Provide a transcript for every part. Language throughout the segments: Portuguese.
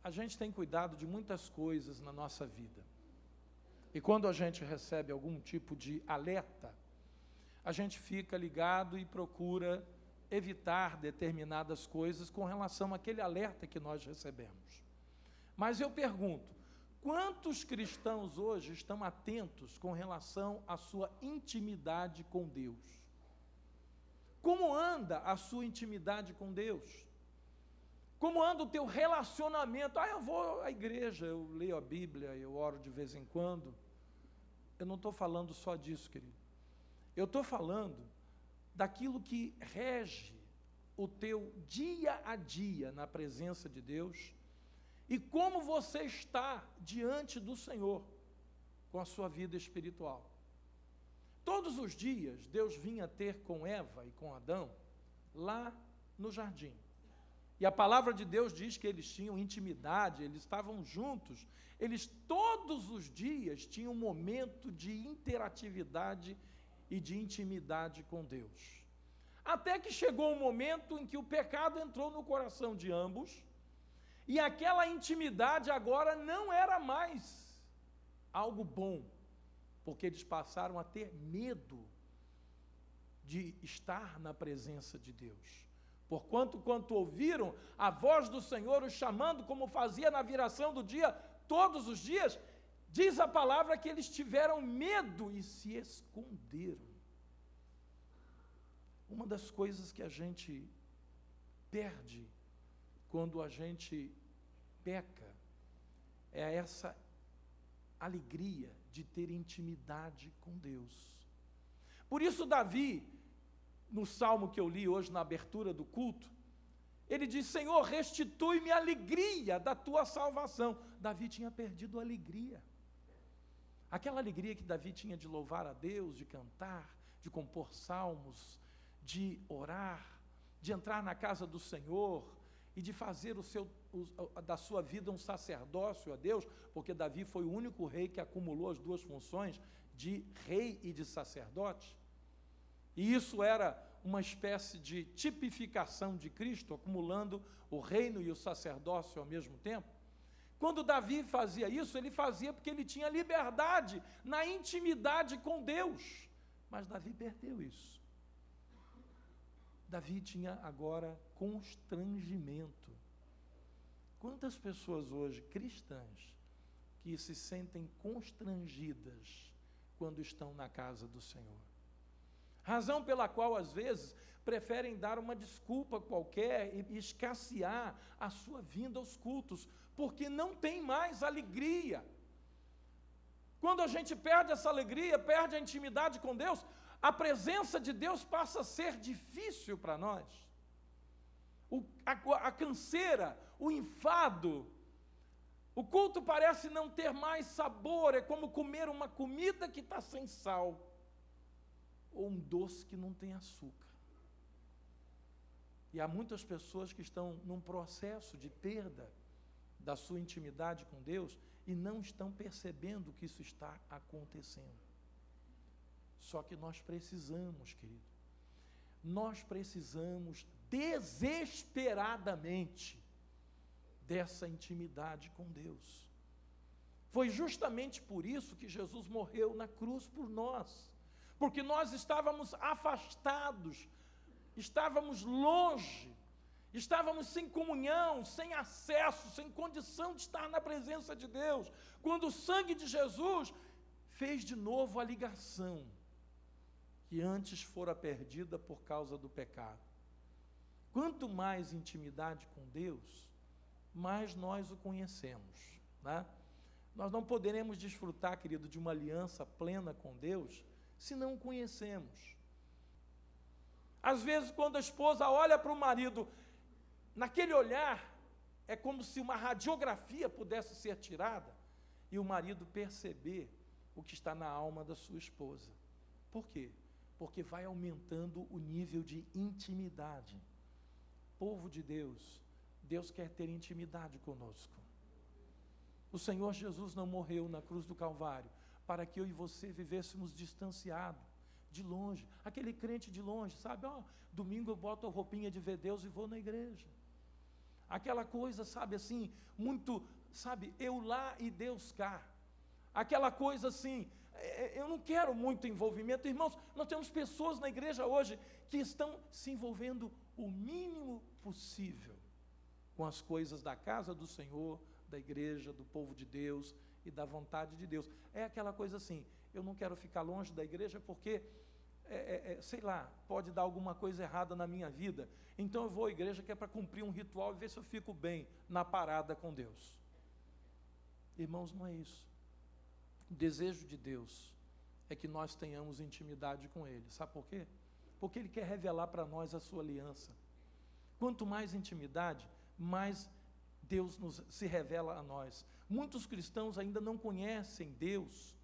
a gente tem cuidado de muitas coisas na nossa vida. E quando a gente recebe algum tipo de alerta, a gente fica ligado e procura evitar determinadas coisas com relação àquele alerta que nós recebemos. Mas eu pergunto, quantos cristãos hoje estão atentos com relação à sua intimidade com Deus? Como anda a sua intimidade com Deus? Como anda o teu relacionamento? Eu vou à igreja, eu leio a Bíblia, eu oro de vez em quando. Eu não estou falando só disso, querido. Eu estou falando daquilo que rege o teu dia a dia na presença de Deus e como você está diante do Senhor com a sua vida espiritual. Todos os dias, Deus vinha ter com Eva e com Adão lá no jardim. E a palavra de Deus diz que eles tinham intimidade, eles estavam juntos, eles todos os dias tinham um momento de interatividade e de intimidade com Deus. Até que chegou um momento em que o pecado entrou no coração de ambos, e aquela intimidade agora não era mais algo bom, porque eles passaram a ter medo de estar na presença de Deus. Porquanto, quando ouviram a voz do Senhor os chamando, como fazia na viração do dia, todos os dias, diz a palavra que eles tiveram medo e se esconderam. Uma das coisas que a gente perde quando a gente peca é essa alegria de ter intimidade com Deus. Por isso Davi, no salmo que eu li hoje na abertura do culto, ele diz: Senhor, restitui-me a alegria da tua salvação. Davi tinha perdido a alegria. Aquela alegria que Davi tinha de louvar a Deus, de cantar, de compor salmos, de orar, de entrar na casa do Senhor e de fazer da sua vida um sacerdócio a Deus, porque Davi foi o único rei que acumulou as duas funções de rei e de sacerdote. E isso era uma espécie de tipificação de Cristo, acumulando o reino e o sacerdócio ao mesmo tempo. Quando Davi fazia isso, ele fazia porque ele tinha liberdade na intimidade com Deus. Mas Davi perdeu isso. Davi tinha agora constrangimento. Quantas pessoas hoje, cristãs, que se sentem constrangidas quando estão na casa do Senhor? Razão pela qual, às vezes, preferem dar uma desculpa qualquer e escassear a sua vinda aos cultos, porque não tem mais alegria. Quando a gente perde essa alegria, perde a intimidade com Deus, a presença de Deus passa a ser difícil para nós. A canseira, o enfado, o culto parece não ter mais sabor, é como comer uma comida que está sem sal, ou um doce que não tem açúcar. E há muitas pessoas que estão num processo de perda da sua intimidade com Deus e não estão percebendo que isso está acontecendo. Só que nós precisamos, querido, nós precisamos desesperadamente dessa intimidade com Deus. Foi justamente por isso que Jesus morreu na cruz por nós, porque nós estávamos afastados, estávamos longe, estávamos sem comunhão, sem acesso, sem condição de estar na presença de Deus, quando o sangue de Jesus fez de novo a ligação que antes fora perdida por causa do pecado. Quanto mais intimidade com Deus, mais nós o conhecemos, né? Nós não poderemos desfrutar, querido, de uma aliança plena com Deus se não o conhecemos. Às vezes, quando a esposa olha para o marido, naquele olhar, é como se uma radiografia pudesse ser tirada e o marido perceber o que está na alma da sua esposa. Por quê? Porque vai aumentando o nível de intimidade. Povo de Deus, Deus quer ter intimidade conosco. O Senhor Jesus não morreu na cruz do Calvário para que eu e você vivêssemos distanciados, de longe. Aquele crente de longe, sabe? Domingo eu boto a roupinha de ver Deus e vou na igreja. aquela coisa, sabe, assim, muito, sabe, eu lá e Deus cá. Aquela coisa assim, eu não quero muito envolvimento. Irmãos, nós temos pessoas na igreja hoje que estão se envolvendo o mínimo possível com as coisas da casa do Senhor, da igreja, do povo de Deus e da vontade de Deus. É aquela coisa assim, eu não quero ficar longe da igreja porque, sei lá, pode dar alguma coisa errada na minha vida, então eu vou à igreja que é para cumprir um ritual e ver se eu fico bem na parada com Deus. Irmãos, não é isso. O desejo de Deus é que nós tenhamos intimidade com Ele. Sabe por quê? Porque Ele quer revelar para nós a sua aliança. Quanto mais intimidade, mais Deus se revela a nós. Muitos cristãos ainda não conhecem Deus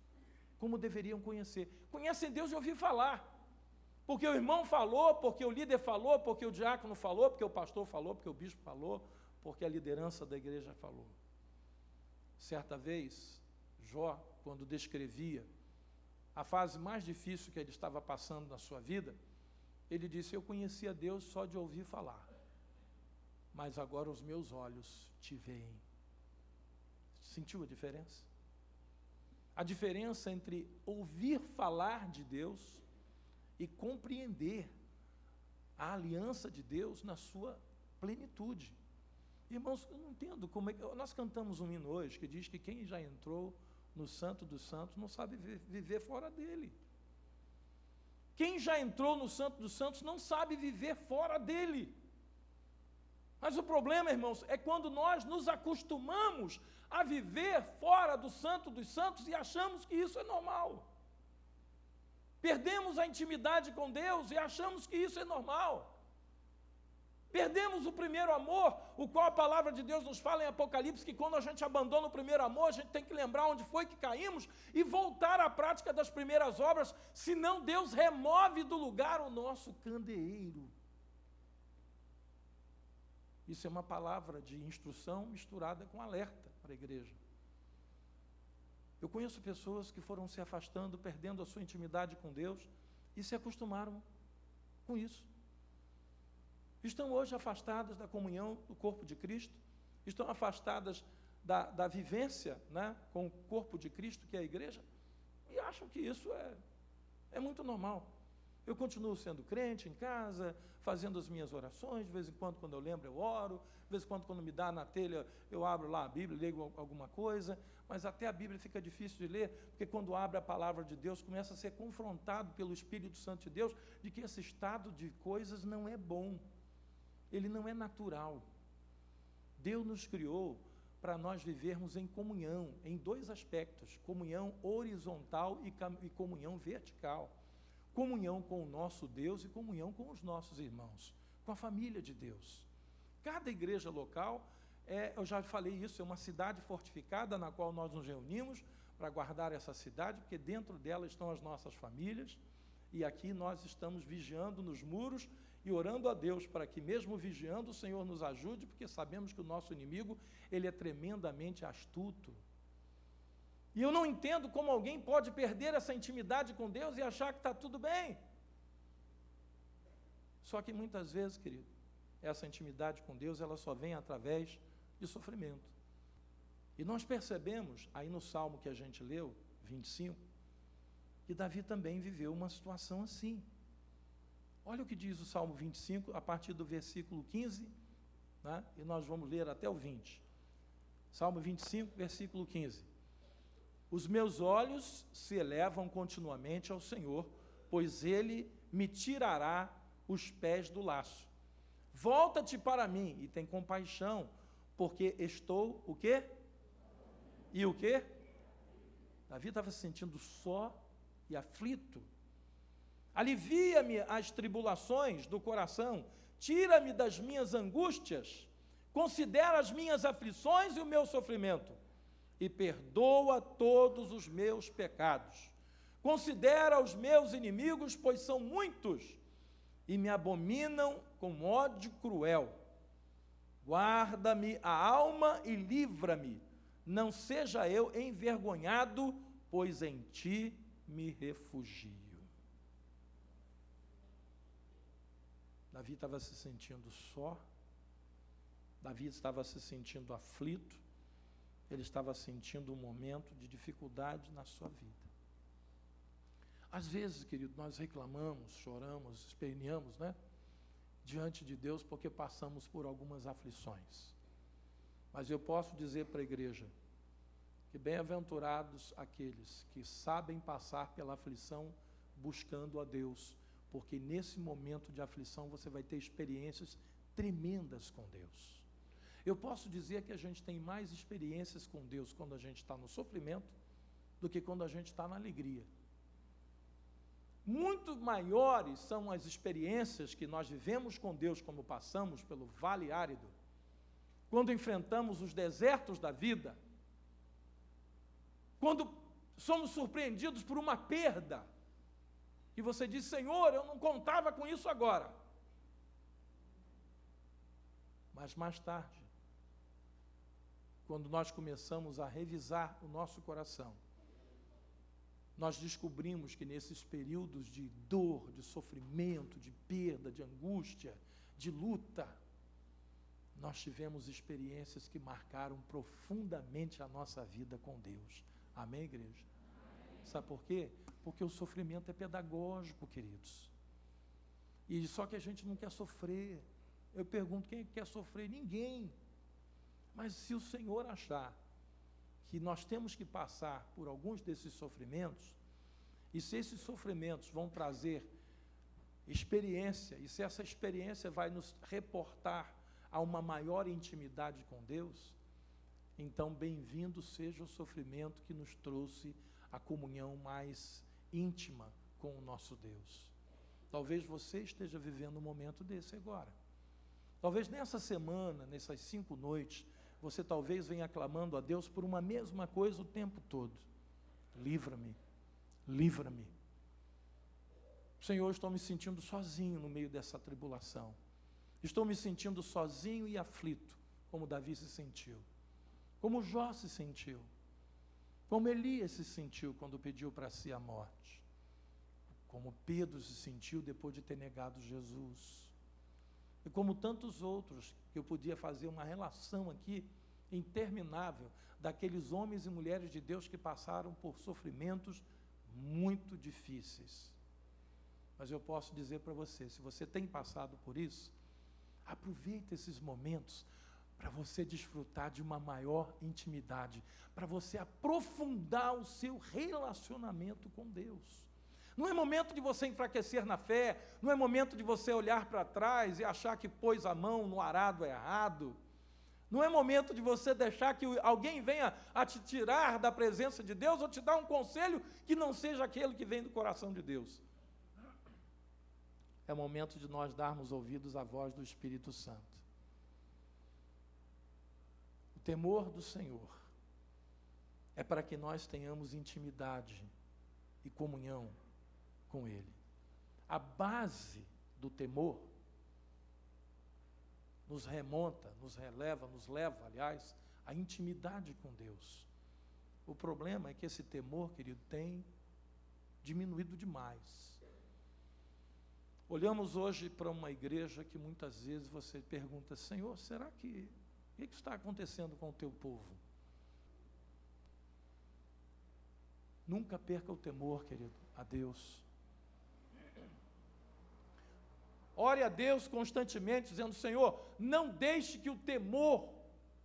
como deveriam conhecer. Conhecem Deus de ouvir falar. Porque o irmão falou, porque o líder falou, porque o diácono falou, porque o pastor falou, porque o bispo falou, porque a liderança da igreja falou. Certa vez, Jó, quando descrevia a fase mais difícil que ele estava passando na sua vida, ele disse, eu conhecia Deus só de ouvir falar, mas agora os meus olhos te veem. Sentiu a diferença? A diferença entre ouvir falar de Deus e compreender a aliança de Deus na sua plenitude. Irmãos, eu não entendo como é que... Nós cantamos um hino hoje que diz que quem já entrou no Santo dos Santos não sabe viver fora dele. Quem já entrou no Santo dos Santos não sabe viver fora dele. Mas o problema, irmãos, é quando nós nos acostumamos a viver fora do Santo dos Santos e achamos que isso é normal. Perdemos a intimidade com Deus e achamos que isso é normal. Perdemos o primeiro amor, o qual a palavra de Deus nos fala em Apocalipse, que quando a gente abandona o primeiro amor, a gente tem que lembrar onde foi que caímos e voltar à prática das primeiras obras, senão Deus remove do lugar o nosso candeeiro. Isso é uma palavra de instrução misturada com alerta para a igreja. Eu conheço pessoas que foram se afastando, perdendo a sua intimidade com Deus e se acostumaram com isso. Estão hoje afastadas da comunhão do corpo de Cristo, estão afastadas da vivência, né, com o corpo de Cristo, que é a igreja, e acham que isso é muito normal. Eu continuo sendo crente em casa, fazendo as minhas orações, de vez em quando eu lembro, eu oro, de vez em quando me dá na telha, eu abro lá a Bíblia, leio alguma coisa, mas até a Bíblia fica difícil de ler, porque quando abre a palavra de Deus, começa a ser confrontado pelo Espírito Santo de Deus, de que esse estado de coisas não é bom. Ele não é natural. Deus nos criou para nós vivermos em comunhão, em dois aspectos, comunhão horizontal e comunhão vertical. Comunhão com o nosso Deus e comunhão com os nossos irmãos, com a família de Deus. Cada igreja local, eu já falei isso, é uma cidade fortificada na qual nós nos reunimos para guardar essa cidade, porque dentro dela estão as nossas famílias, e aqui nós estamos vigiando nos muros e orando a Deus para que, mesmo vigiando, o Senhor nos ajude, porque sabemos que o nosso inimigo, ele é tremendamente astuto. E eu não entendo como alguém pode perder essa intimidade com Deus e achar que está tudo bem. Só que muitas vezes, querido, essa intimidade com Deus, ela só vem através de sofrimento. E nós percebemos, aí no Salmo que a gente leu, 25, que Davi também viveu uma situação assim. Olha o que diz o Salmo 25, a partir do versículo 15, né? E nós vamos ler até o 20. Salmo 25, versículo 15. Os meus olhos se elevam continuamente ao Senhor, pois Ele me tirará os pés do laço. Volta-te para mim e tem compaixão, porque estou, o quê? E o quê? Davi estava se sentindo só e aflito. Alivia-me as tribulações do coração, tira-me das minhas angústias, considera as minhas aflições e o meu sofrimento, e perdoa todos os meus pecados. Considera os meus inimigos, pois são muitos, e me abominam com ódio cruel. Guarda-me a alma e livra-me, não seja eu envergonhado, pois em ti me refugio. Davi estava se sentindo só Davi estava se sentindo aflito, ele estava sentindo um momento de dificuldade na sua vida. Às vezes, querido, nós reclamamos, choramos, esperneamos, né? Diante de Deus porque passamos por algumas aflições. Mas eu posso dizer para a igreja que bem-aventurados aqueles que sabem passar pela aflição buscando a Deus, porque nesse momento de aflição você vai ter experiências tremendas com Deus. Eu posso dizer que a gente tem mais experiências com Deus quando a gente está no sofrimento do que quando a gente está na alegria. Muito maiores são as experiências que nós vivemos com Deus quando passamos pelo vale árido, quando enfrentamos os desertos da vida, quando somos surpreendidos por uma perda, e você diz, Senhor, eu não contava com isso agora. Mas mais tarde, quando nós começamos a revisar o nosso coração, nós descobrimos que nesses períodos de dor, de sofrimento, de perda, de angústia, de luta, nós tivemos experiências que marcaram profundamente a nossa vida com Deus. Amém, igreja? Amém. Sabe por quê? Porque o sofrimento é pedagógico, queridos. E só que a gente não quer sofrer. Eu pergunto, quem quer sofrer? Ninguém. Mas se o Senhor achar que nós temos que passar por alguns desses sofrimentos, e se esses sofrimentos vão trazer experiência, e se essa experiência vai nos reportar a uma maior intimidade com Deus, então bem-vindo seja o sofrimento que nos trouxe a comunhão mais íntima com o nosso Deus. Talvez você esteja vivendo um momento desse agora. Talvez nessa semana, nessas 5 noites, você talvez venha clamando a Deus por uma mesma coisa o tempo todo. Livra-me, livra-me. Senhor, estou me sentindo sozinho no meio dessa tribulação. Estou me sentindo sozinho e aflito, como Davi se sentiu. Como Jó se sentiu. Como Elias se sentiu quando pediu para si a morte. Como Pedro se sentiu depois de ter negado Jesus. E como tantos outros, que eu podia fazer uma relação aqui interminável daqueles homens e mulheres de Deus que passaram por sofrimentos muito difíceis. Mas eu posso dizer para você, se você tem passado por isso, aproveite esses momentos para você desfrutar de uma maior intimidade, para você aprofundar o seu relacionamento com Deus. Não é momento de você enfraquecer na fé, não é momento de você olhar para trás e achar que pôs a mão no arado errado. Não é momento de você deixar que alguém venha a te tirar da presença de Deus ou te dar um conselho que não seja aquele que vem do coração de Deus. É momento de nós darmos ouvidos à voz do Espírito Santo. O temor do Senhor é para que nós tenhamos intimidade e comunhão com Ele. A base do temor nos remonta, nos leva, aliás, à intimidade com Deus. O problema é que esse temor, querido, tem diminuído demais. Olhamos hoje para uma igreja que muitas vezes você pergunta, Senhor, será que, o que está acontecendo com o teu povo? Nunca perca o temor, querido, a Deus. Ore a Deus constantemente, dizendo, Senhor, não deixe que o temor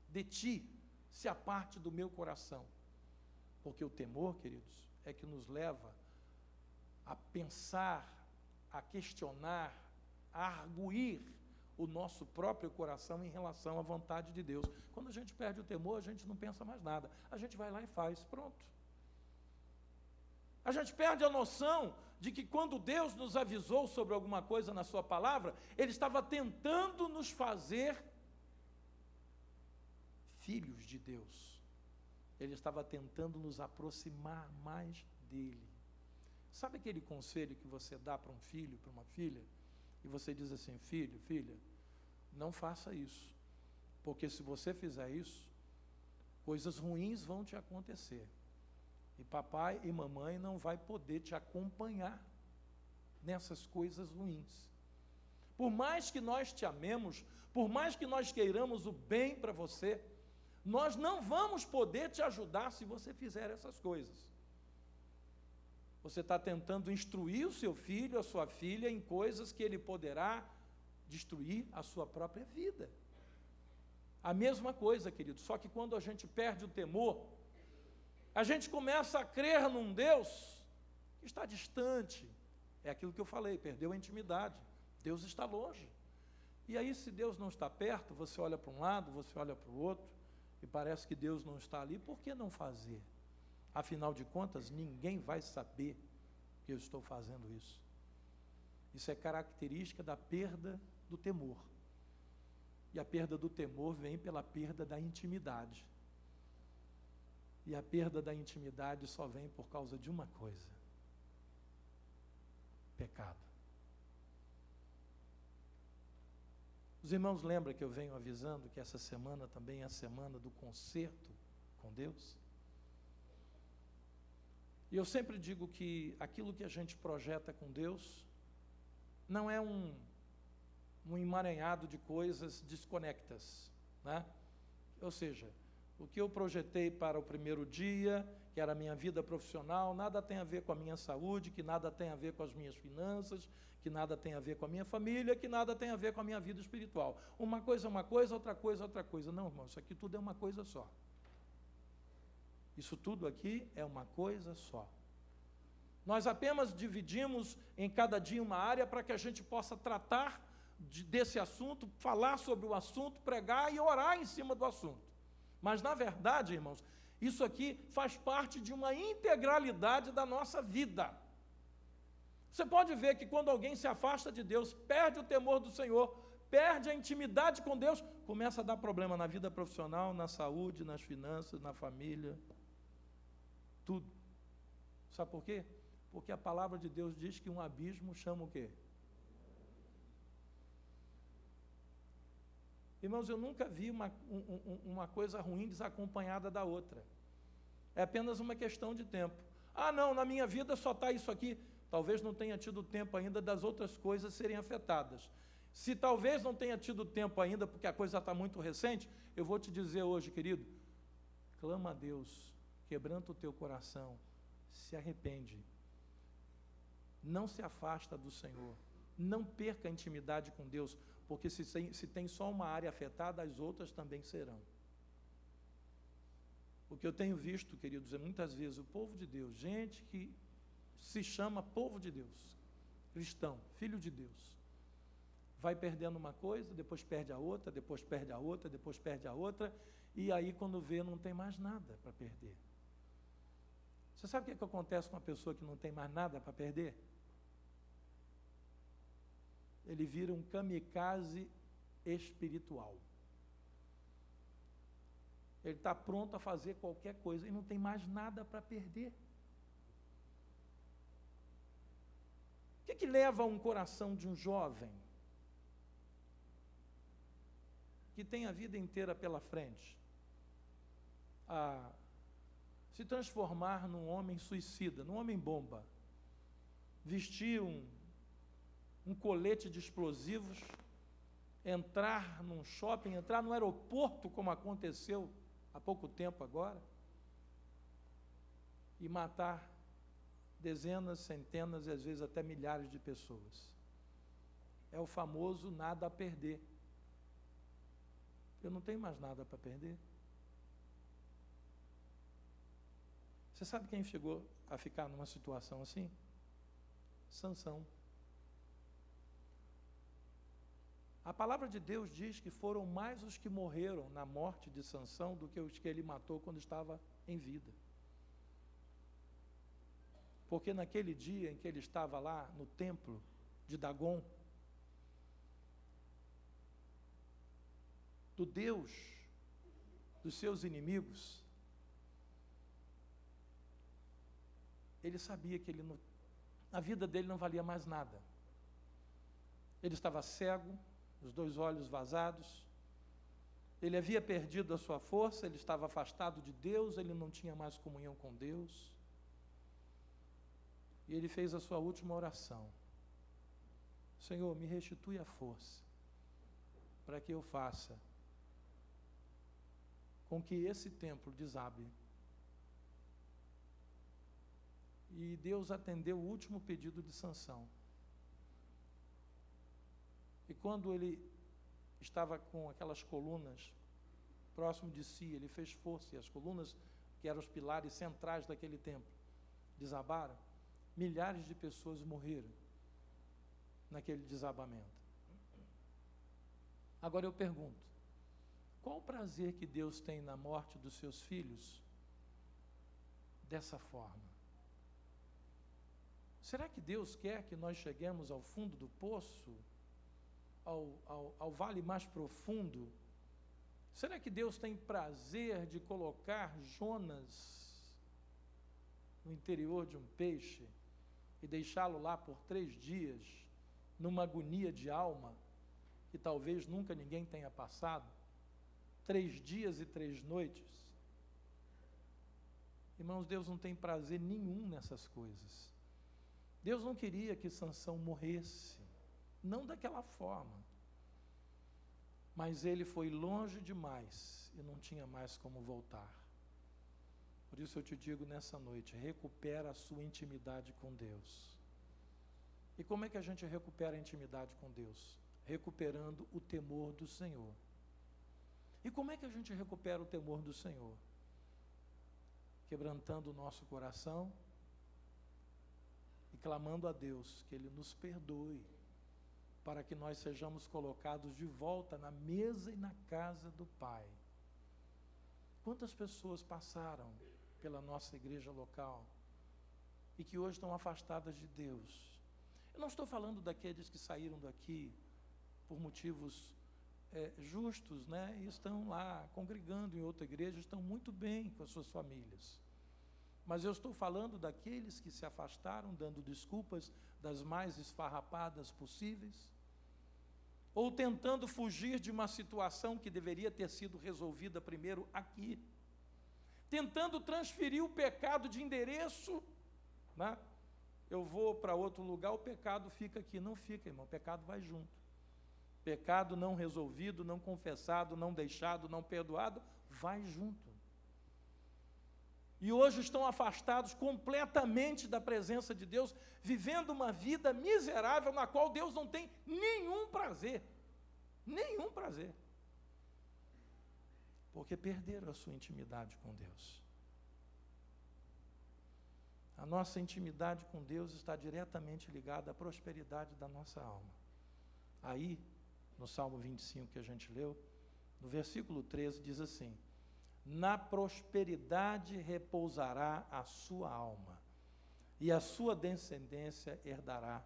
de Ti se aparte do meu coração. Porque o temor, queridos, é que nos leva a pensar, a questionar, a arguir o nosso próprio coração em relação à vontade de Deus. Quando a gente perde o temor, a gente não pensa mais nada. A gente vai lá e faz, pronto. A gente perde a noção de que quando Deus nos avisou sobre alguma coisa na sua palavra, Ele estava tentando nos fazer filhos de Deus. Ele estava tentando nos aproximar mais dEle. Sabe aquele conselho que você dá para um filho, para uma filha? E você diz assim, filho, filha, não faça isso. Porque se você fizer isso, coisas ruins vão te acontecer. E papai e mamãe não vai poder te acompanhar nessas coisas ruins. Por mais que nós te amemos, por mais que nós queiramos o bem para você, nós não vamos poder te ajudar se você fizer essas coisas. Você está tentando instruir o seu filho, a sua filha, em coisas que ele poderá destruir a sua própria vida. A mesma coisa, querido, só que quando a gente perde o temor, a gente começa a crer num Deus que está distante. É aquilo que eu falei, perdeu a intimidade. Deus está longe. E aí, se Deus não está perto, você olha para um lado, você olha para o outro, e parece que Deus não está ali, por que não fazer? Afinal de contas, ninguém vai saber que eu estou fazendo isso. Isso é característica da perda do temor. E a perda do temor vem pela perda da intimidade. E a perda da intimidade só vem por causa de uma coisa: pecado. Os irmãos lembram que eu venho avisando que essa semana também é a semana do concerto com Deus? E eu sempre digo que aquilo que a gente projeta com Deus não é um emaranhado de coisas desconectas, né? Ou seja, o que eu projetei para o primeiro dia, que era a minha vida profissional, nada tem a ver com a minha saúde, que nada tem a ver com as minhas finanças, que nada tem a ver com a minha família, que nada tem a ver com a minha vida espiritual. Uma coisa é uma coisa, outra coisa é outra coisa. Não, irmão, isso aqui tudo é uma coisa só. Isso tudo aqui é uma coisa só. Nós apenas dividimos em cada dia uma área para que a gente possa tratar desse assunto, falar sobre o assunto, pregar e orar em cima do assunto. Mas, na verdade, irmãos, isso aqui faz parte de uma integralidade da nossa vida. Você pode ver que quando alguém se afasta de Deus, perde o temor do Senhor, perde a intimidade com Deus, começa a dar problema na vida profissional, na saúde, nas finanças, na família, tudo. Sabe por quê? Porque a palavra de Deus diz que um abismo chama o quê? Irmãos, eu nunca vi uma coisa ruim desacompanhada da outra. É apenas uma questão de tempo. Ah, não, na minha vida só está isso aqui. Talvez não tenha tido tempo ainda das outras coisas serem afetadas. Se talvez não tenha tido tempo ainda, porque a coisa está muito recente, eu vou te dizer hoje, querido, clama a Deus, quebranta o teu coração, se arrepende. Não se afasta do Senhor. Não perca a intimidade com Deus, porque se tem só uma área afetada, as outras também serão. O que eu tenho visto, queridos, é muitas vezes o povo de Deus, gente que se chama povo de Deus, cristão, filho de Deus, vai perdendo uma coisa, depois perde a outra, depois perde a outra, depois perde a outra, e aí quando vê não tem mais nada para perder. Você sabe o que acontece com uma pessoa que não tem mais nada para perder? Ele vira um kamikaze espiritual. Ele está pronto a fazer qualquer coisa e não tem mais nada para perder. O que leva um coração de um jovem que tem a vida inteira pela frente a se transformar num homem suicida, num homem bomba, vestir um colete de explosivos, entrar num shopping, entrar no aeroporto, como aconteceu há pouco tempo agora, e matar dezenas, centenas e às vezes até milhares de pessoas. É o famoso nada a perder. Eu não tenho mais nada para perder. Você sabe quem chegou a ficar numa situação assim? Sansão. A palavra de Deus diz que foram mais os que morreram na morte de Sansão do que os que ele matou quando estava em vida. Porque naquele dia em que ele estava lá no templo de Dagon, do Deus dos seus inimigos, ele sabia que a vida dele não valia mais nada. Ele estava cego, os 2 olhos vazados, ele havia perdido a sua força, ele estava afastado de Deus, ele não tinha mais comunhão com Deus. E ele fez a sua última oração: Senhor, me restitui a força para que eu faça com que esse templo desabe. E Deus atendeu o último pedido de Sansão. E quando ele estava com aquelas colunas próximo de si, ele fez força, e as colunas, que eram os pilares centrais daquele templo, desabaram. Milhares de pessoas morreram naquele desabamento. Agora eu pergunto, qual o prazer que Deus tem na morte dos seus filhos dessa forma? Será que Deus quer que nós cheguemos ao fundo do poço, ao vale mais profundo? Será que Deus tem prazer de colocar Jonas no interior de um peixe e deixá-lo lá por 3 dias, numa agonia de alma, que talvez nunca ninguém tenha passado? 3 dias e 3 noites. Irmãos, Deus não tem prazer nenhum nessas coisas. Deus não queria que Sansão morresse, não daquela forma. Mas ele foi longe demais e não tinha mais como voltar. Por isso eu te digo nessa noite, recupera a sua intimidade com Deus. E como é que a gente recupera a intimidade com Deus? Recuperando o temor do Senhor. E como é que a gente recupera o temor do Senhor? Quebrantando o nosso coração e clamando a Deus que Ele nos perdoe, para que nós sejamos colocados de volta na mesa e na casa do Pai. Quantas pessoas passaram pela nossa igreja local e que hoje estão afastadas de Deus? Eu não estou falando daqueles que saíram daqui por motivos justos, né? E estão lá congregando em outra igreja, estão muito bem com as suas famílias. Mas eu estou falando daqueles que se afastaram, dando desculpas das mais esfarrapadas possíveis, ou tentando fugir de uma situação que deveria ter sido resolvida primeiro aqui, tentando transferir o pecado de endereço, né? Eu vou para outro lugar, o pecado fica aqui. Não fica, irmão, o pecado vai junto. Pecado não resolvido, não confessado, não deixado, não perdoado, vai junto. E hoje estão afastados completamente da presença de Deus, vivendo uma vida miserável na qual Deus não tem nenhum prazer. Nenhum prazer. Porque perderam a sua intimidade com Deus. A nossa intimidade com Deus está diretamente ligada à prosperidade da nossa alma. Aí, no Salmo 25 que a gente leu, no versículo 13 diz assim: na prosperidade repousará a sua alma, e a sua descendência herdará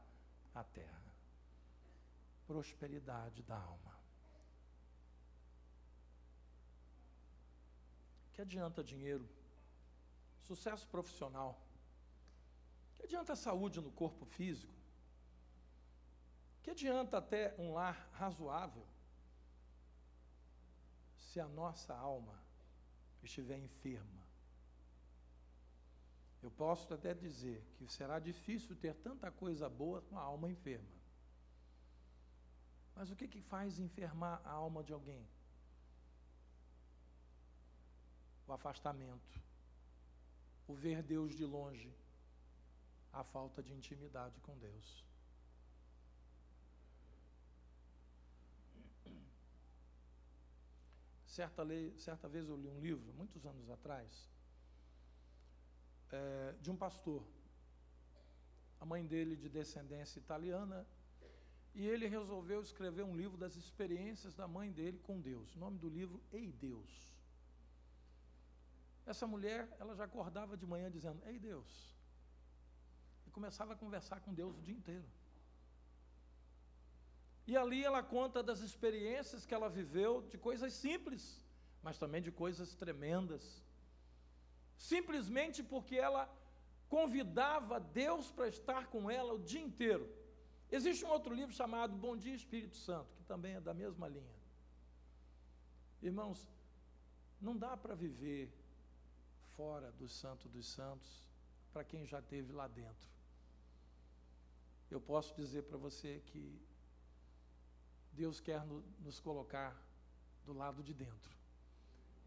a terra. Prosperidade da alma. Que adianta dinheiro, sucesso profissional? Que adianta saúde no corpo físico? Que adianta até um lar razoável, se a nossa alma estiver enferma? Eu posso até dizer que será difícil ter tanta coisa boa com a alma enferma. Mas o que faz enfermar a alma de alguém? O afastamento, o ver Deus de longe, a falta de intimidade com Deus. Certa vez eu li um livro, muitos anos atrás, de um pastor. A mãe dele de descendência italiana, e ele resolveu escrever um livro das experiências da mãe dele com Deus. O nome do livro, Ei Deus. Essa mulher, ela já acordava de manhã dizendo, Ei Deus. E começava a conversar com Deus o dia inteiro. E ali ela conta das experiências que ela viveu, de coisas simples, mas também de coisas tremendas. Simplesmente porque ela convidava Deus para estar com ela o dia inteiro. Existe um outro livro chamado Bom Dia Espírito Santo, que também é da mesma linha. Irmãos, não dá para viver fora do Santo dos Santos para quem já esteve lá dentro. eu posso dizer para você que Deus quer nos colocar do lado de dentro.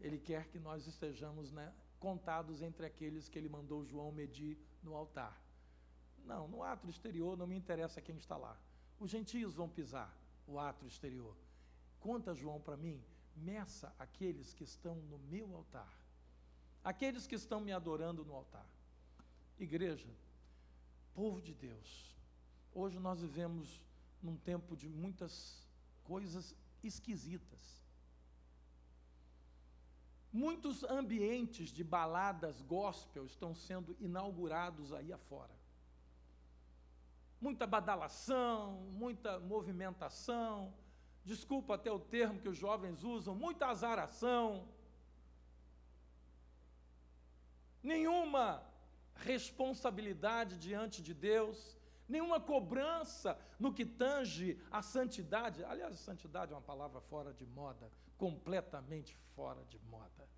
Ele quer que nós estejamos, né, contados entre aqueles que Ele mandou João medir no altar. Não, no átrio exterior não me interessa quem está lá. Os gentios vão pisar o átrio exterior. Conta, João, para mim, meça aqueles que estão no meu altar. Aqueles que estão me adorando no altar. Igreja, povo de Deus, hoje nós vivemos num tempo de muitas coisas esquisitas. Muitos ambientes de baladas gospel estão sendo inaugurados aí afora. Muita badalação, muita movimentação, desculpa até o termo que os jovens usam, muita azaração. Nenhuma responsabilidade diante de Deus, nenhuma cobrança no que tange a santidade. Aliás, santidade é uma palavra fora de moda, completamente fora de moda.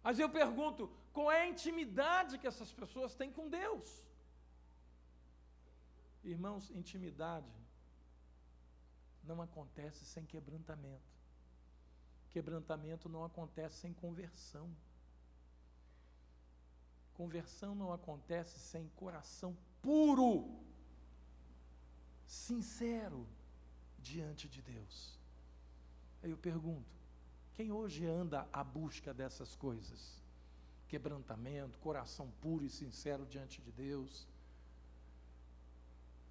Mas eu pergunto, qual é a intimidade que essas pessoas têm com Deus? Irmãos, intimidade não acontece sem quebrantamento. Quebrantamento não acontece sem conversão. Conversão não acontece sem coração puro, sincero, diante de Deus. Aí eu pergunto, quem hoje anda à busca dessas coisas? Quebrantamento, coração puro e sincero diante de Deus.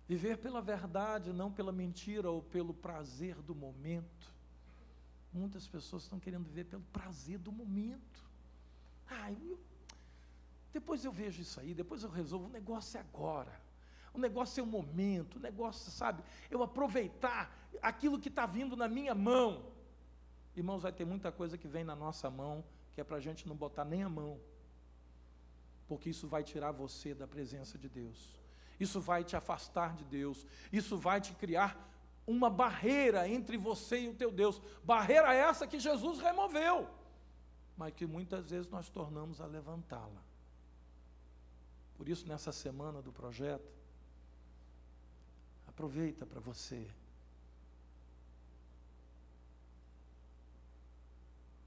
Viver pela verdade, não pela mentira ou pelo prazer do momento. Muitas pessoas estão querendo viver pelo prazer do momento. Depois eu vejo isso aí, depois eu resolvo, o negócio é agora. O negócio é o momento, o negócio, sabe, eu aproveitar aquilo que está vindo na minha mão. Irmãos, vai ter muita coisa que vem na nossa mão, que é para a gente não botar nem a mão. Porque isso vai tirar você da presença de Deus. Isso vai te afastar de Deus. Isso vai te criar uma barreira entre você e o teu Deus. Barreira essa que Jesus removeu, mas que muitas vezes nós tornamos a levantá-la. Por isso, nessa semana do projeto, aproveita para você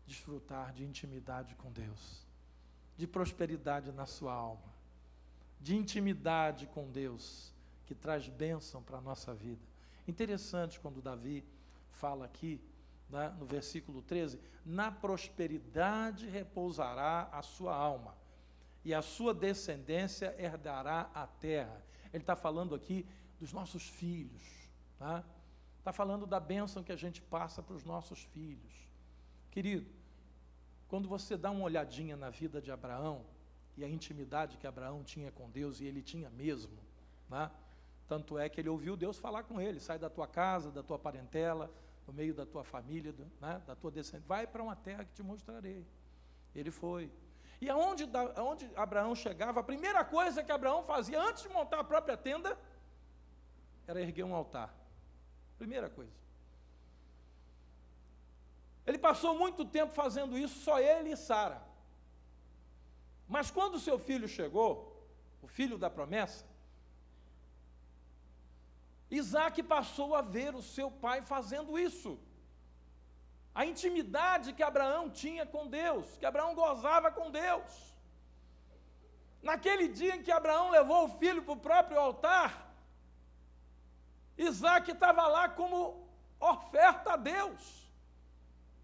desfrutar de intimidade com Deus, de prosperidade na sua alma, de intimidade com Deus, que traz bênção para a nossa vida. Interessante quando Davi fala aqui, né, no versículo 13, na prosperidade repousará a sua alma, e a sua descendência herdará a terra. Ele está falando aqui dos nossos filhos, tá? Está falando da bênção que a gente passa para os nossos filhos. Querido, quando você dá uma olhadinha na vida de Abraão, e a intimidade que Abraão tinha com Deus, e ele tinha mesmo, né? Tanto é que ele ouviu Deus falar com ele, sai da tua casa, da tua parentela, no meio da tua família, né, da tua descendência, vai para uma terra que te mostrarei. Ele foi. E aonde Abraão chegava, a primeira coisa que Abraão fazia antes de montar a própria tenda, era erguer um altar. Primeira coisa. Ele passou muito tempo fazendo isso, só ele e Sara. Mas quando o seu filho chegou, o filho da promessa, Isaac passou a ver o seu pai fazendo isso. A intimidade que Abraão tinha com Deus, que Abraão gozava com Deus. Naquele dia em que Abraão levou o filho para o próprio altar, Isaac estava lá como oferta a Deus.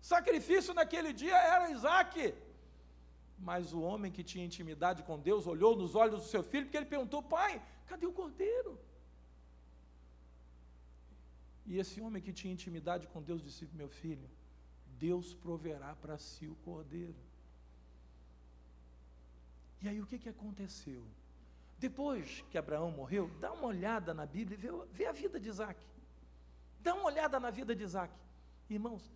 Sacrifício naquele dia era Isaac. Mas o homem que tinha intimidade com Deus olhou nos olhos do seu filho, porque ele perguntou, pai, cadê o cordeiro? E esse homem que tinha intimidade com Deus disse, meu filho, Deus proverá para si o cordeiro. E aí o que aconteceu? Depois que Abraão morreu, dá uma olhada na Bíblia e vê a vida de Isaac. Dá uma olhada na vida de Isaac. Irmãos,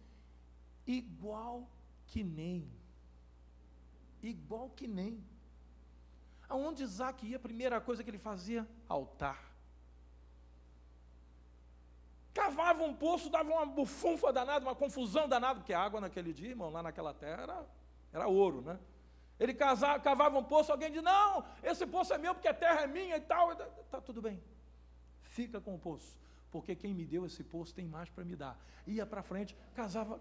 igual que nem. Aonde Isaac ia, a primeira coisa que ele fazia, altar. Cavava um poço, dava uma bufunfa danada, uma confusão danada, porque a água naquele dia, irmão, lá naquela terra, era ouro, né? Ele cavava um poço, alguém diz, não, esse poço é meu porque a terra é minha e tal. Está tudo bem, fica com o poço, porque quem me deu esse poço tem mais para me dar. Ia para frente,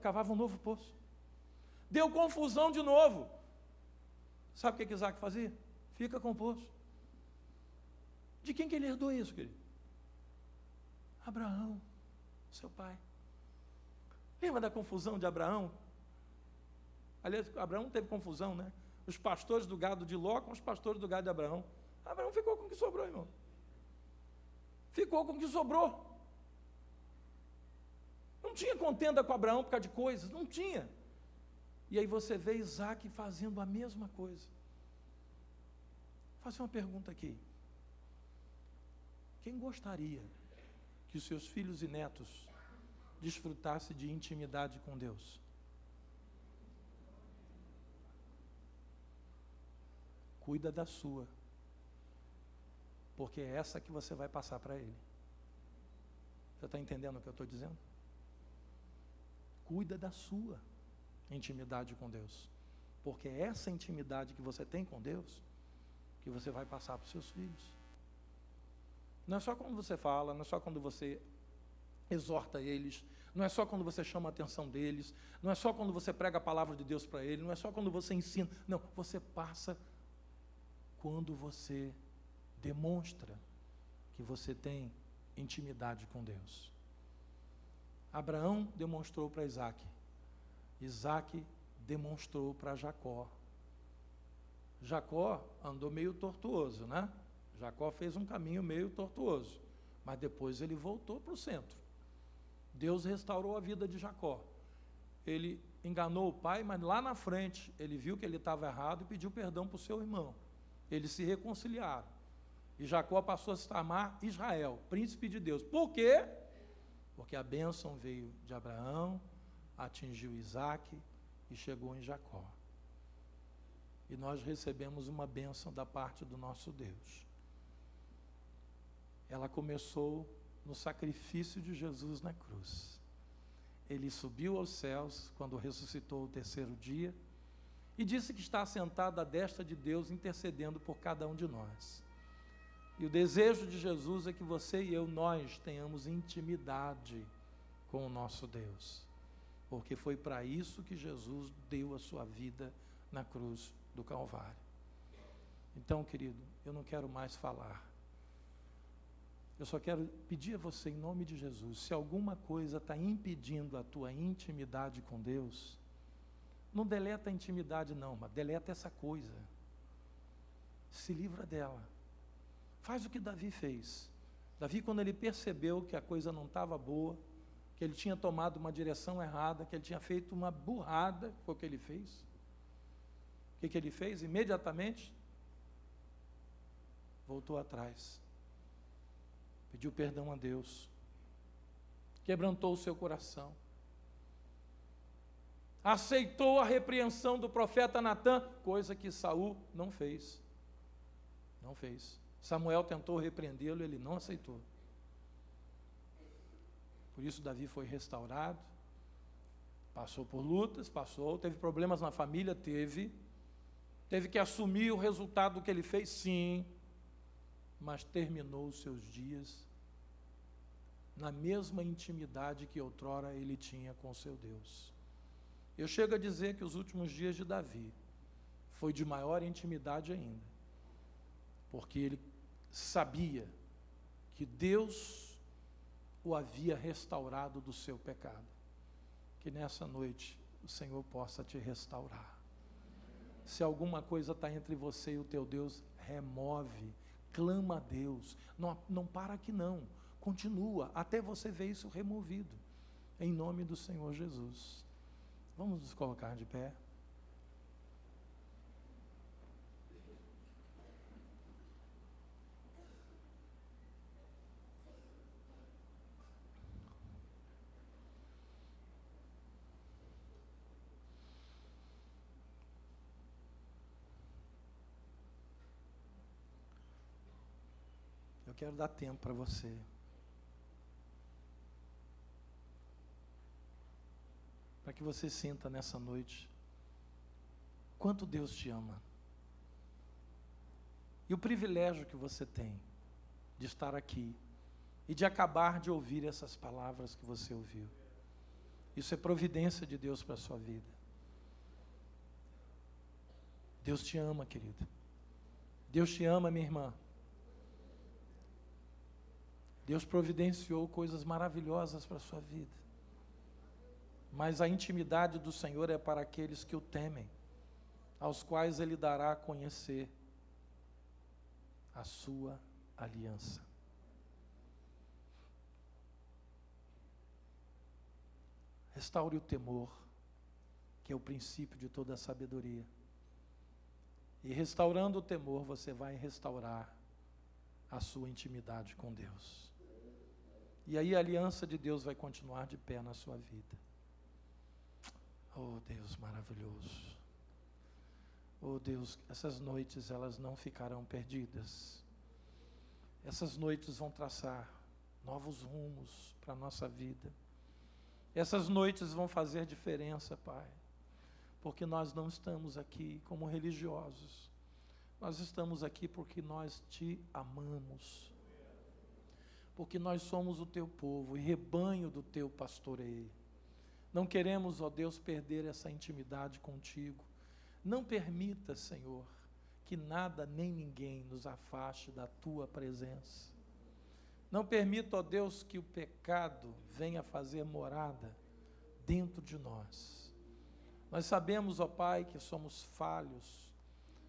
cavava um novo poço. Deu confusão de novo. Sabe o que Isaac fazia? Fica com o poço. De quem que ele herdou isso, querido? Abraão, seu pai. Lembra da confusão de Abraão? Aliás, Abraão teve confusão, né? Os pastores do gado de Ló com os pastores do gado de Abraão. Abraão ficou com o que sobrou, irmão. Ficou com o que sobrou. Não tinha contenda com Abraão por causa de coisas, não tinha. E aí você vê Isaac fazendo a mesma coisa. Vou fazer uma pergunta aqui. Quem gostaria que os seus filhos e netos desfrutassem de intimidade com Deus? Cuida da sua, porque é essa que você vai passar para ele. Você está entendendo o que eu estou dizendo? Cuida da sua intimidade com Deus, porque é essa intimidade que você tem com Deus que você vai passar para os seus filhos. Não é só quando você fala, não é só quando você exorta eles, não é só quando você chama a atenção deles, não é só quando você prega a palavra de Deus para eles, não é só quando você ensina, não, você passa quando você demonstra que você tem intimidade com Deus. Abraão demonstrou para Isaac, Isaac demonstrou para Jacó. Jacó andou meio tortuoso, né? Jacó fez um caminho meio tortuoso, mas depois ele voltou para o centro. Deus restaurou a vida de Jacó. Ele enganou o pai, mas lá na frente ele viu que ele estava errado e pediu perdão para o seu irmão. Eles se reconciliaram. E Jacó passou a se chamar Israel, príncipe de Deus. Por quê? Porque a bênção veio de Abraão, atingiu Isaac e chegou em Jacó. E nós recebemos uma bênção da parte do nosso Deus. Ela começou no sacrifício de Jesus na cruz. Ele subiu aos céus quando ressuscitou o terceiro dia e disse que está assentado à destra de Deus, intercedendo por cada um de nós. E o desejo de Jesus é que você e eu, nós tenhamos intimidade com o nosso Deus, porque foi para isso que Jesus deu a sua vida na cruz do Calvário. Então, querido, eu não quero mais falar. Eu só quero pedir a você, em nome de Jesus, se alguma coisa está impedindo a tua intimidade com Deus, não deleta a intimidade não, mas deleta essa coisa. Se livra dela. Faz o que Davi fez. Davi, quando ele percebeu que a coisa não estava boa, que ele tinha tomado uma direção errada, que ele tinha feito uma burrada, foi o que ele fez. O que ele fez? Imediatamente, voltou atrás. Pediu perdão a Deus. Quebrantou o seu coração. Aceitou a repreensão do profeta Natã, coisa que Saul não fez. Não fez. Samuel tentou repreendê-lo, ele não aceitou. Por isso Davi foi restaurado, passou por lutas, teve problemas na família, teve que assumir o resultado do que ele fez, sim, mas terminou os seus dias na mesma intimidade que outrora ele tinha com seu Deus. Eu chego a dizer que os últimos dias de Davi foi de maior intimidade ainda, porque ele sabia que Deus o havia restaurado do seu pecado. Que nessa noite o Senhor possa te restaurar. Se alguma coisa está entre você e o teu Deus, remove, clama a Deus, não para aqui não, continua, até você ver isso removido, em nome do Senhor Jesus. Vamos nos colocar de pé. Eu quero dar tempo para você. Para que você sinta nessa noite quanto Deus te ama. E o privilégio que você tem de estar aqui e de acabar de ouvir essas palavras que você ouviu. Isso é providência de Deus para a sua vida. Deus te ama, querido. Deus te ama, minha irmã. Deus providenciou coisas maravilhosas para a sua vida. Mas a intimidade do Senhor é para aqueles que o temem, aos quais Ele dará a conhecer a sua aliança. Restaure o temor, que é o princípio de toda a sabedoria. E restaurando o temor, você vai restaurar a sua intimidade com Deus. E aí a aliança de Deus vai continuar de pé na sua vida. Oh, Deus maravilhoso. Oh, Deus, essas noites elas não ficarão perdidas. Essas noites vão traçar novos rumos para a nossa vida. Essas noites vão fazer diferença, Pai. Porque nós não estamos aqui como religiosos. Nós estamos aqui porque nós te amamos. Porque nós somos o teu povo e rebanho do teu pastoreio. Não queremos, ó Deus, perder essa intimidade contigo. Não permita, Senhor, que nada nem ninguém nos afaste da tua presença. Não permita, ó Deus, que o pecado venha fazer morada dentro de nós. Nós sabemos, ó Pai, que somos falhos.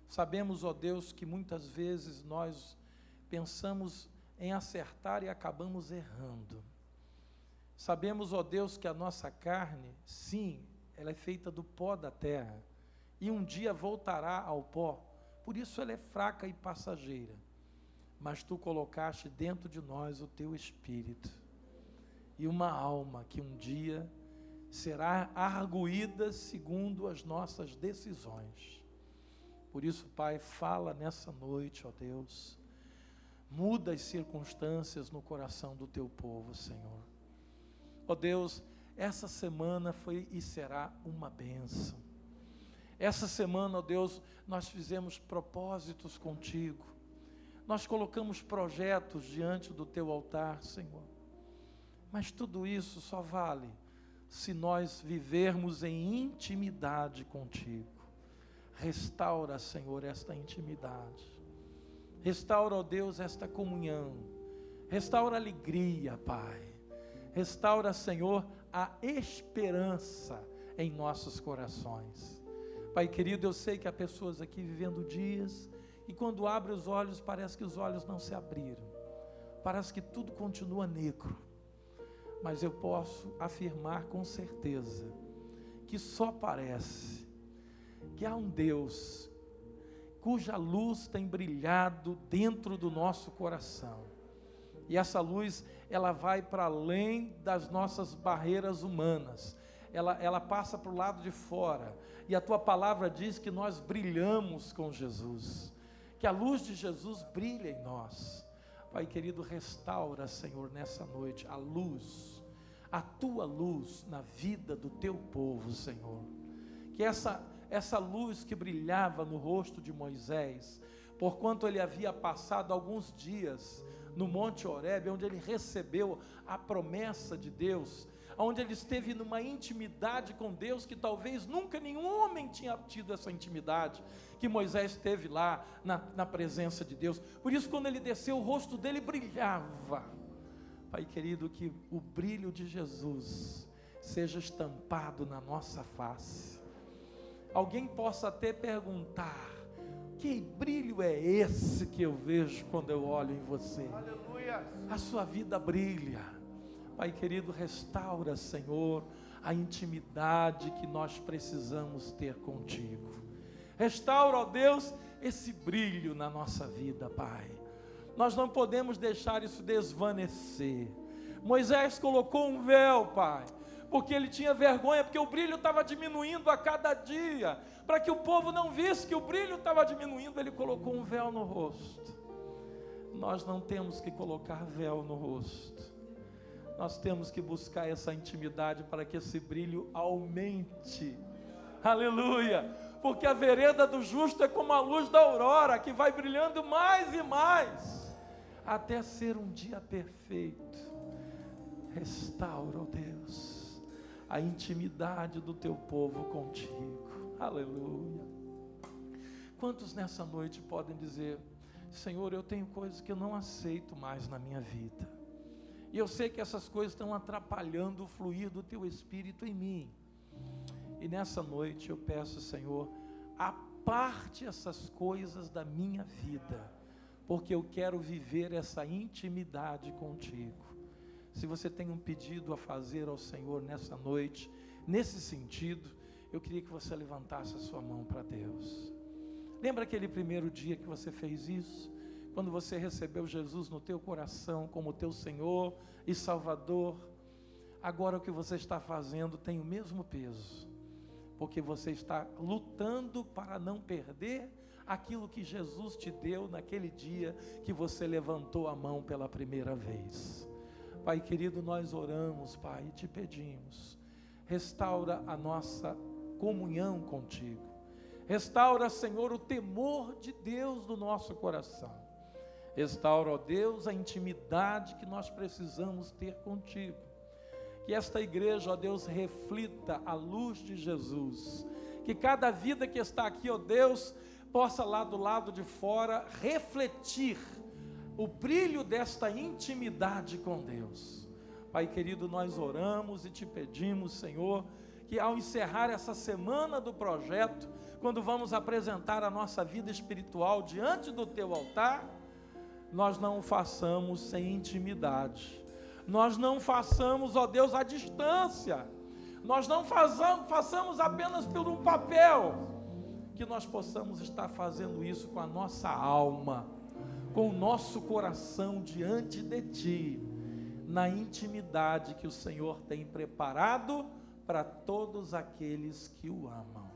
Sabemos, ó Deus, que muitas vezes nós pensamos em acertar e acabamos errando. Sabemos, ó Deus, que a nossa carne, sim, ela é feita do pó da terra, e um dia voltará ao pó, por isso ela é fraca e passageira. Mas Tu colocaste dentro de nós o Teu Espírito, e uma alma que um dia será arguída segundo as nossas decisões. Por isso, Pai, fala nessa noite, ó Deus, muda as circunstâncias no coração do Teu povo, Senhor. Ó Deus, essa semana foi e será uma bênção. Essa semana, ó Deus, nós fizemos propósitos contigo. Nós colocamos projetos diante do Teu altar, Senhor. Mas tudo isso só vale se nós vivermos em intimidade contigo. Restaura, Senhor, esta intimidade. Restaura, ó Deus, esta comunhão. Restaura a alegria, Pai. Restaura, Senhor, a esperança em nossos corações. Pai querido, eu sei que há pessoas aqui vivendo dias e quando abre os olhos, parece que os olhos não se abriram. Parece que tudo continua negro. Mas eu posso afirmar com certeza que só parece que há um Deus cuja luz tem brilhado dentro do nosso coração. E essa luz, ela vai para além das nossas barreiras humanas. Ela passa para o lado de fora. E a Tua palavra diz que nós brilhamos com Jesus. Que a luz de Jesus brilha em nós. Pai querido, restaura, Senhor, nessa noite a luz, a Tua luz na vida do Teu povo, Senhor. Que essa luz que brilhava no rosto de Moisés, porquanto ele havia passado alguns dias no Monte Horebe, onde ele recebeu a promessa de Deus, onde ele esteve numa intimidade com Deus, que talvez nunca nenhum homem tinha tido essa intimidade, que Moisés teve lá na presença de Deus. Por isso, quando ele desceu, o rosto dele brilhava. Pai querido, que o brilho de Jesus seja estampado na nossa face. Alguém possa até perguntar: que brilho é esse que eu vejo quando eu olho em você? Aleluia. A sua vida brilha. Pai querido, restaura, Senhor, a intimidade que nós precisamos ter contigo. Restaura, ó Deus, esse brilho na nossa vida, Pai. Nós não podemos deixar isso desvanecer. Moisés colocou um véu, Pai, porque ele tinha vergonha, porque o brilho estava diminuindo a cada dia. Para que o povo não visse que o brilho estava diminuindo, ele colocou um véu no rosto. Nós não temos que colocar véu no rosto. Nós temos que buscar essa intimidade para que esse brilho aumente. Aleluia! porque a vereda do justo é como a luz da aurora, que vai brilhando mais e mais, até ser um dia perfeito. Restaura, ó Deus, a intimidade do teu povo contigo. Aleluia. Quantos nessa noite podem dizer: Senhor, eu tenho coisas que eu não aceito mais na minha vida, e eu sei que essas coisas estão atrapalhando o fluir do teu Espírito em mim. E nessa noite eu peço, Senhor, aparte essas coisas da minha vida, porque eu quero viver essa intimidade contigo. Se você tem um pedido a fazer ao Senhor nessa noite, nesse sentido, eu queria que você levantasse a sua mão para Deus. Lembra aquele primeiro dia que você fez isso? Quando você recebeu Jesus no teu coração como teu Senhor e Salvador? Agora o que você está fazendo tem o mesmo peso, porque você está lutando para não perder aquilo que Jesus te deu naquele dia que você levantou a mão pela primeira vez. Pai querido, nós oramos, Pai, e te pedimos, restaura a nossa comunhão contigo. Restaura, Senhor, o temor de Deus no nosso coração. Restaura, ó Deus, a intimidade que nós precisamos ter contigo. Que esta igreja, ó Deus, reflita a luz de Jesus. Que cada vida que está aqui, ó Deus, possa lá do lado de fora refletir o brilho desta intimidade com Deus. Pai querido, nós oramos e te pedimos, Senhor, que ao encerrar essa semana do projeto, quando vamos apresentar a nossa vida espiritual diante do teu altar, nós não o façamos sem intimidade. Nós não façamos, ó Deus, à distância. Nós não façamos apenas por um papel. Que nós possamos estar fazendo isso com a nossa alma, com o nosso coração diante de Ti, na intimidade que o Senhor tem preparado para todos aqueles que o amam.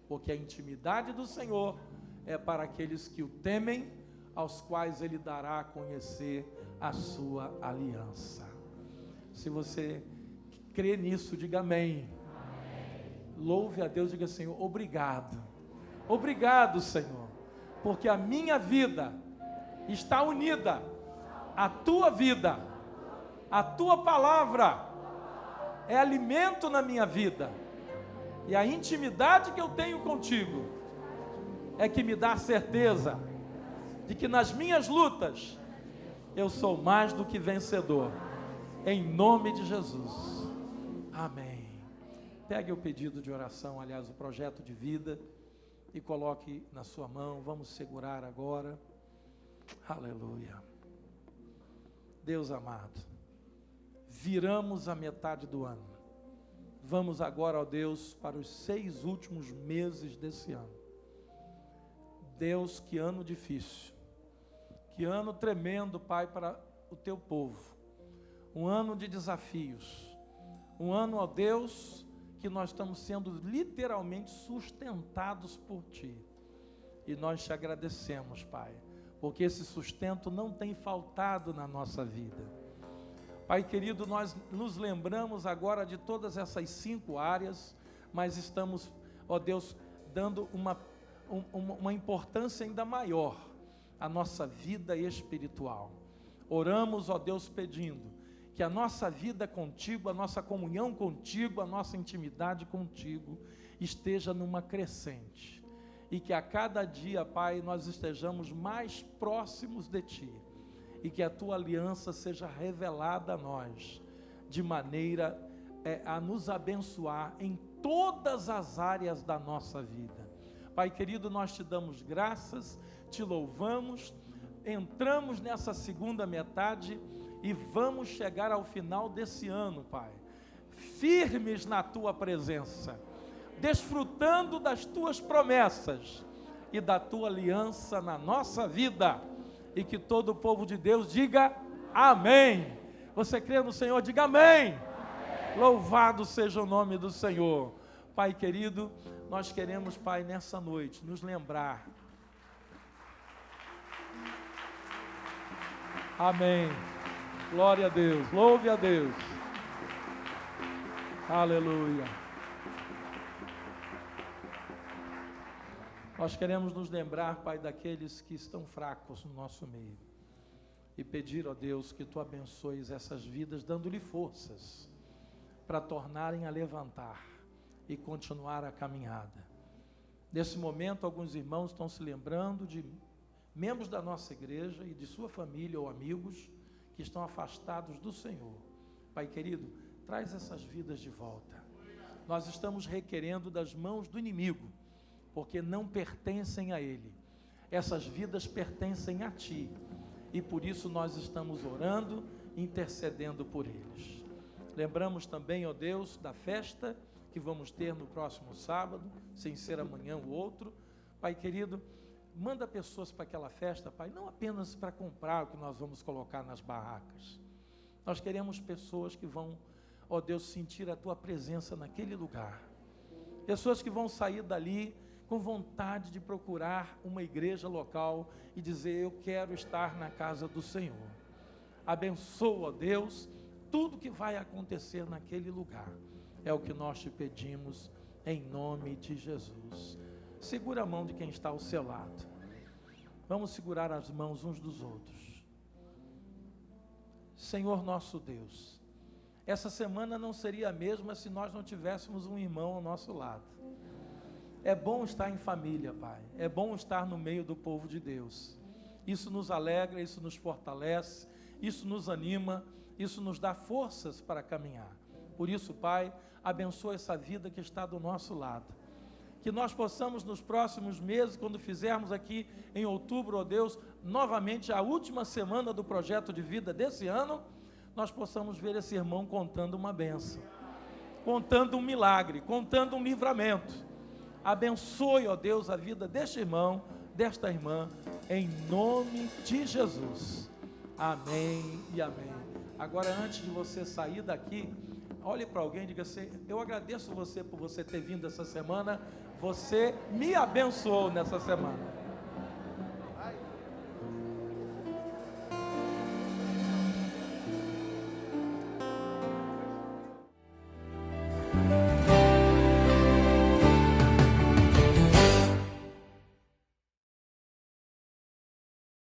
Porque a intimidade do Senhor é para aqueles que o temem, aos quais Ele dará a conhecer a sua aliança. Se você crê nisso, diga amém. Louve a Deus, diga: Senhor, obrigado. Obrigado, Senhor, porque a minha vida está unida à tua vida. A tua palavra é alimento na minha vida, e a intimidade que eu tenho contigo é que me dá certeza de que nas minhas lutas eu sou mais do que vencedor, em nome de Jesus, amém. Pegue o pedido de oração, aliás, o projeto de vida, e coloque na sua mão. Vamos segurar agora. Aleluia. Deus amado, viramos a metade do ano. Vamos agora, ó Deus, para os 6 últimos meses desse ano. Deus, que ano difícil, que ano tremendo, Pai, para o teu povo. Um ano de desafios, um ano, ó Deus, que nós estamos sendo literalmente sustentados por Ti. E nós te agradecemos, Pai, porque esse sustento não tem faltado na nossa vida. Pai querido, nós nos lembramos agora de todas essas 5 áreas, mas estamos, ó Deus, dando uma importância ainda maior à nossa vida espiritual. Oramos, ó Deus, pedindo que a nossa vida contigo, a nossa comunhão contigo, a nossa intimidade contigo esteja numa crescente, e que a cada dia, Pai, nós estejamos mais próximos de Ti, e que a Tua aliança seja revelada a nós, de maneira a nos abençoar em todas as áreas da nossa vida. Pai querido, nós Te damos graças, Te louvamos, entramos nessa segunda metade, e vamos chegar ao final desse ano, Pai, firmes na Tua presença, desfrutando das Tuas promessas e da Tua aliança na nossa vida, e que todo o povo de Deus diga amém. Você crê no Senhor? Diga amém. Amém. Louvado seja o nome do Senhor. Pai querido, nós queremos, Pai, nessa noite, nos lembrar. Amém. Glória a Deus, louve a Deus. Aleluia. Nós queremos nos lembrar, Pai, daqueles que estão fracos no nosso meio e pedir, ó Deus, que Tu abençoes essas vidas, dando-lhe forças para tornarem a levantar e continuar a caminhada. Nesse momento, alguns irmãos estão se lembrando de membros da nossa igreja e de sua família ou amigos que estão afastados do Senhor. Pai querido, traz essas vidas de volta. Nós estamos requerendo das mãos do inimigo, porque não pertencem a ele. Essas vidas pertencem a Ti, e por isso nós estamos orando, intercedendo por eles. Lembramos também, ó Deus, da festa que vamos ter no próximo sábado, sem ser amanhã ou outro. Pai querido, manda pessoas para aquela festa, Pai, não apenas para comprar o que nós vamos colocar nas barracas. Nós queremos pessoas que vão, ó Deus, sentir a Tua presença naquele lugar. Pessoas que vão sair dali com vontade de procurar uma igreja local e dizer, eu quero estar na casa do Senhor. Abençoa, ó Deus, tudo que vai acontecer naquele lugar. É o que nós te pedimos, em nome de Jesus. Segura a mão de quem está ao seu lado. Vamos segurar as mãos uns dos outros. Senhor nosso Deus, essa semana não seria a mesma se nós não tivéssemos um irmão ao nosso lado. É bom estar em família, Pai. É bom estar no meio do povo de Deus. Isso nos alegra, isso nos fortalece, isso nos anima, isso nos dá forças para caminhar. Por isso, Pai, abençoa essa vida que está do nosso lado. Que nós possamos nos próximos meses, quando fizermos aqui em outubro, ó Deus, novamente a última semana do projeto de vida desse ano, nós possamos ver esse irmão contando uma bênção, contando um milagre, contando um livramento. Abençoe, ó Deus, a vida deste irmão, desta irmã, em nome de Jesus. Amém e amém. Agora, antes de você sair daqui, olhe para alguém e diga assim, eu agradeço você por você ter vindo essa semana, você me abençoou nessa semana.